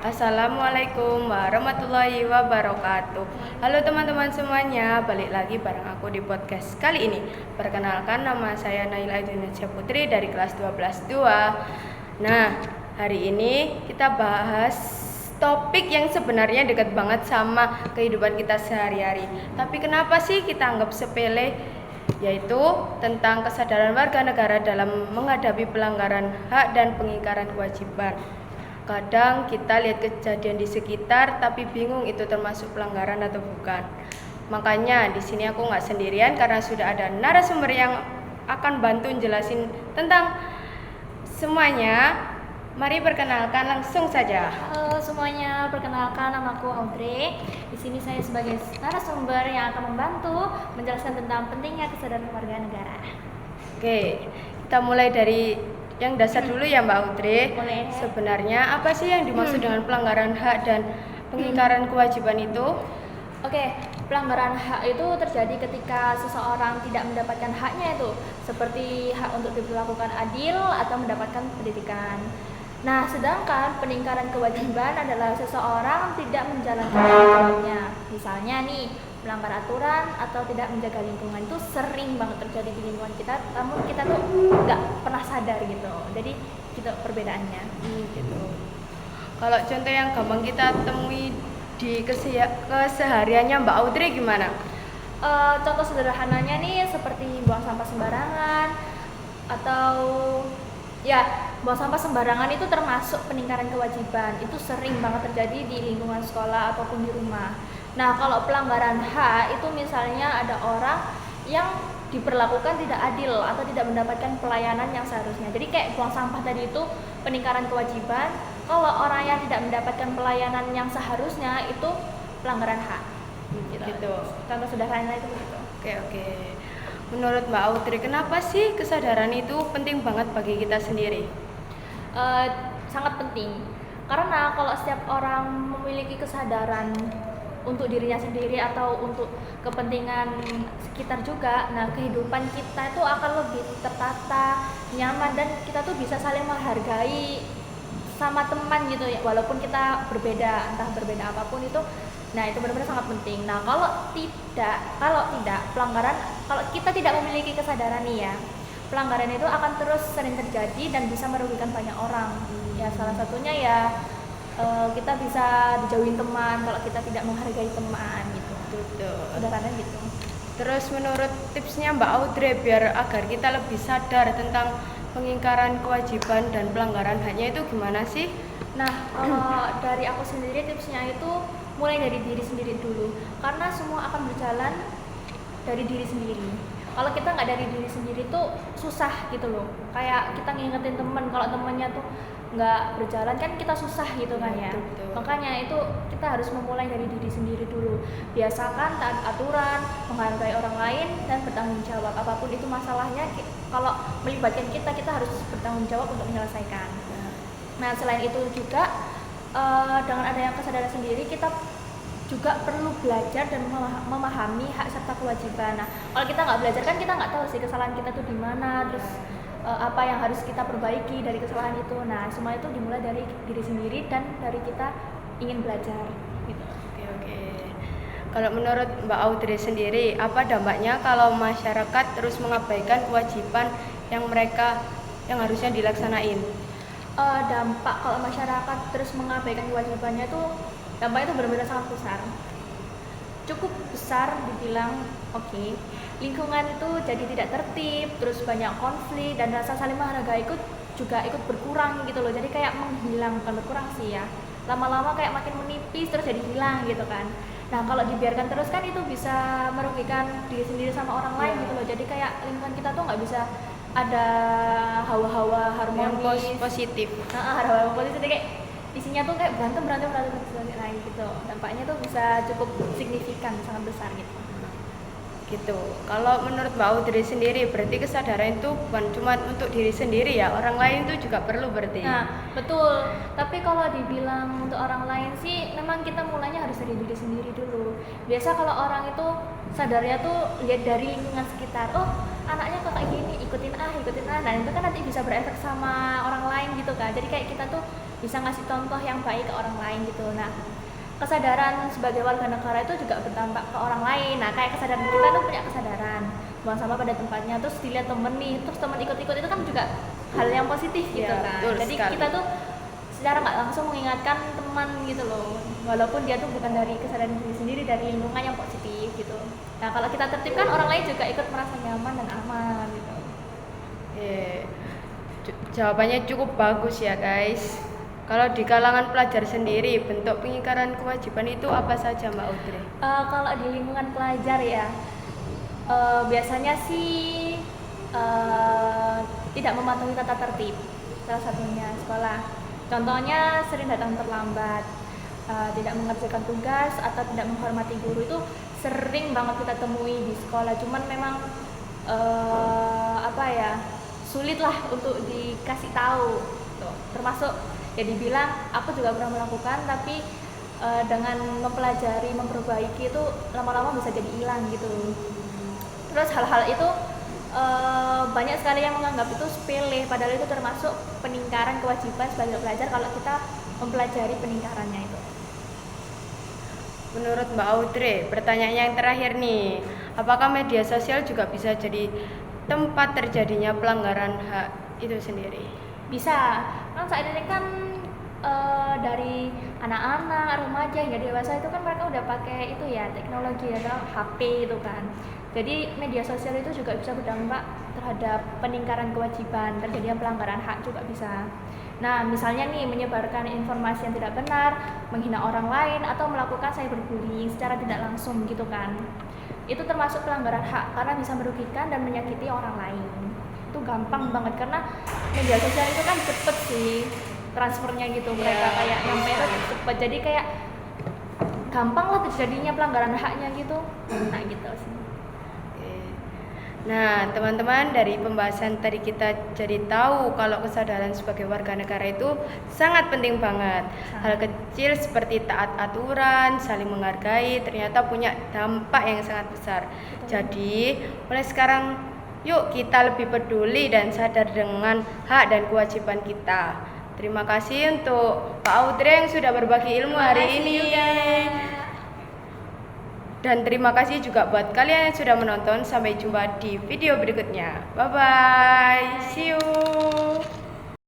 Assalamualaikum warahmatullahi wabarakatuh. Halo teman-teman semuanya, balik lagi bareng aku di podcast kali ini. Perkenalkan, nama saya Naila Junacia Putri dari kelas 12-2. Nah, hari ini kita bahas topik yang sebenarnya dekat banget sama kehidupan kita sehari-hari. Tapi kenapa sih kita anggap sepele? Yaitu tentang kesadaran warga negara dalam menghadapi pelanggaran hak dan pengingkaran kewajiban. Kadang kita lihat kejadian di sekitar tapi bingung itu termasuk pelanggaran atau bukan. Makanya di sini aku nggak sendirian karena sudah ada narasumber yang akan bantu jelasin tentang semuanya. Mari perkenalkan langsung saja. Halo semuanya, perkenalkan namaku Audrey. Di sini saya sebagai narasumber yang akan membantu menjelaskan tentang pentingnya kesadaran warga negara. Oke, kita mulai dari yang dasar dulu ya Mbak Audrey. Boleh. Sebenarnya apa sih yang dimaksud dengan pelanggaran hak dan pengingkaran kewajiban itu? Oke, pelanggaran hak itu terjadi ketika seseorang tidak mendapatkan haknya itu, seperti hak untuk diperlakukan adil atau mendapatkan pendidikan. Nah, sedangkan peningkaran kewajiban adalah seseorang tidak menjalankan kewajibannya. Misalnya nih, melanggar aturan atau tidak menjaga lingkungan itu sering banget terjadi di lingkungan kita, namun kita tuh nggak pernah sadar gitu. Jadi gitu perbedaannya. Gitu. Kalau contoh yang gampang kita temui di kesehariannya Mbak Audrey gimana? Contoh sederhananya nih seperti buang sampah sembarangan atau ya buang sampah sembarangan itu termasuk peningkaran kewajiban. Itu sering banget terjadi di lingkungan sekolah ataupun di rumah. Nah, kalau pelanggaran hak itu misalnya ada orang yang diperlakukan tidak adil atau tidak mendapatkan pelayanan yang seharusnya. Jadi kayak buang sampah tadi itu peningkaran kewajiban. Kalau orang yang tidak mendapatkan pelayanan yang seharusnya itu pelanggaran hak. Gitu. Contoh sederhananya itu begitu. Oke. Menurut Mbak Audrey, kenapa sih kesadaran itu penting banget bagi kita sendiri? Sangat penting. Karena kalau setiap orang memiliki kesadaran untuk dirinya sendiri atau untuk kepentingan sekitar juga, nah kehidupan kita itu akan lebih tertata, nyaman, dan kita tuh bisa saling menghargai sama teman gitu ya, walaupun kita berbeda, entah berbeda apapun itu. Nah, itu benar-benar sangat penting. Nah, kalau tidak pelanggaran, kalau kita tidak memiliki kesadaran nih ya, pelanggaran itu akan terus sering terjadi dan bisa merugikan banyak orang. Ya, salah satunya ya kita bisa dijauhin teman kalau kita tidak menghargai teman gitu. Sederhananya gitu. Terus menurut tipsnya Mbak Audrey biar agar kita lebih sadar tentang pengingkaran kewajiban dan pelanggaran haknya itu gimana sih? Nah, dari aku sendiri tipsnya itu mulai dari diri sendiri dulu, karena semua akan berjalan dari diri sendiri. Kalau kita nggak dari diri sendiri tuh susah gitu loh. Kayak kita ngingetin temen, kalau temennya tuh nggak berjalan kan kita susah gitu kan ya. Makanya itu kita harus memulai dari diri sendiri dulu. Biasakan taat aturan, menghargai orang lain, dan bertanggung jawab. Apapun itu masalahnya, kalau melibatkan kita harus bertanggung jawab untuk menyelesaikan. Nah, selain itu juga dengan adanya kesadaran sendiri, kita juga perlu belajar dan memahami hak serta kewajiban. Nah, kalau kita nggak belajar kan kita nggak tahu sih kesalahan kita tuh di mana, terus apa yang harus kita perbaiki dari kesalahan itu. Nah, semua itu dimulai dari diri sendiri dan dari kita ingin belajar. Gitu. Oke. Kalau menurut Mbak Audrey sendiri, apa dampaknya kalau masyarakat terus mengabaikan kewajiban yang harusnya dilaksanain? Dampak kalau masyarakat terus mengabaikan kewajibannya tuh dampaknya itu benar-benar sangat besar, cukup besar dibilang. Oke. Lingkungan itu jadi tidak tertib, terus banyak konflik dan rasa saling menghargai juga ikut berkurang gitu loh. Jadi kayak menghilang, bukan berkurang sih ya, lama-lama kayak makin menipis terus jadi hilang gitu kan. Nah, kalau dibiarkan terus kan itu bisa merugikan diri sendiri sama orang lain gitu loh. Jadi kayak lingkungan kita tuh nggak bisa ada hawa-hawa harmonis Yang positif. Hawa-hawa positif kayak isinya tuh kayak berantem lain gitu. Dampaknya tuh bisa cukup signifikan, sangat besar gitu. Kalau menurut Mbak Audrey sendiri, berarti kesadaran itu bukan cuma untuk diri sendiri ya, orang lain itu juga perlu berarti. Nah, betul. Tapi kalau dibilang untuk orang lain sih, memang kita mulanya harus dari diri sendiri dulu. Biasa kalau orang itu sadarnya tuh lihat dari lingkungan sekitar. Oh, anaknya kok kayak gini, ikutin ah. Nah, itu kan nanti bisa berefek sama orang lain gitu kan. Jadi kayak kita tuh bisa ngasih contoh yang baik ke orang lain gitu. Nah, kesadaran sebagai warga negara itu juga berdampak ke orang lain. Nah, kayak kesadaran kita tuh punya kesadaran buang sampah pada tempatnya, terus dilihat temen nih, terus temen ikut-ikut, itu kan juga hal yang positif gitu Ya, kan. betul Jadi sekali. kita tuh secara nggak langsung mengingatkan teman gitu loh, walaupun dia tuh bukan dari kesadaran diri sendiri, dari lingkungan yang positif gitu. Nah, kalau kita tertibkan, orang lain juga ikut merasa nyaman dan aman gitu. Jawabannya cukup bagus ya guys. Kalau di kalangan pelajar sendiri, bentuk pengingkaran kewajiban itu apa saja Mbak Audrey? Kalau di lingkungan pelajar ya, biasanya sih tidak mematuhi tata tertib, salah satunya sekolah. Contohnya sering datang terlambat, tidak mengerjakan tugas atau tidak menghormati guru, itu sering banget kita temui di sekolah. Cuman memang sulit lah untuk dikasih tahu tuh. Termasuk ya dibilang aku juga pernah melakukan, tapi dengan mempelajari, memperbaiki itu lama-lama bisa jadi hilang gitu. Terus hal-hal itu banyak sekali yang menganggap itu sepele, padahal itu termasuk peningkaran kewajiban sebagai pelajar kalau kita mempelajari peningkarannya itu. Menurut Mbak Audrey, pertanyaan yang terakhir nih, apakah media sosial juga bisa jadi tempat terjadinya pelanggaran hak itu sendiri? Bisa, kan saat ini kan dari anak-anak, remaja hingga dewasa itu kan mereka udah pakai itu ya, teknologi atau HP itu kan. Jadi media sosial itu juga bisa berdampak terhadap peningkaran kewajiban, terjadinya pelanggaran hak juga bisa. Nah, misalnya nih menyebarkan informasi yang tidak benar, menghina orang lain, atau melakukan cyberbullying secara tidak langsung gitu kan. Itu termasuk pelanggaran hak karena bisa merugikan dan menyakiti orang lain. Itu gampang banget karena media sosial itu kan cepet sih transfernya gitu, mereka kayak nyampe itu cepet, jadi kayak gampang lah terjadinya pelanggaran haknya gitu. Nah gitu sih. Nah, teman-teman, dari pembahasan tadi kita jadi tahu kalau kesadaran sebagai warga negara itu sangat penting banget. Hal kecil seperti taat aturan, saling menghargai, ternyata punya dampak yang sangat besar. Jadi, mulai sekarang yuk kita lebih peduli dan sadar dengan hak dan kewajiban kita. Terima kasih untuk Pak Audrey yang sudah berbagi ilmu hari ini. Dan terima kasih juga buat kalian yang sudah menonton. Sampai jumpa di video berikutnya. Bye bye. See you.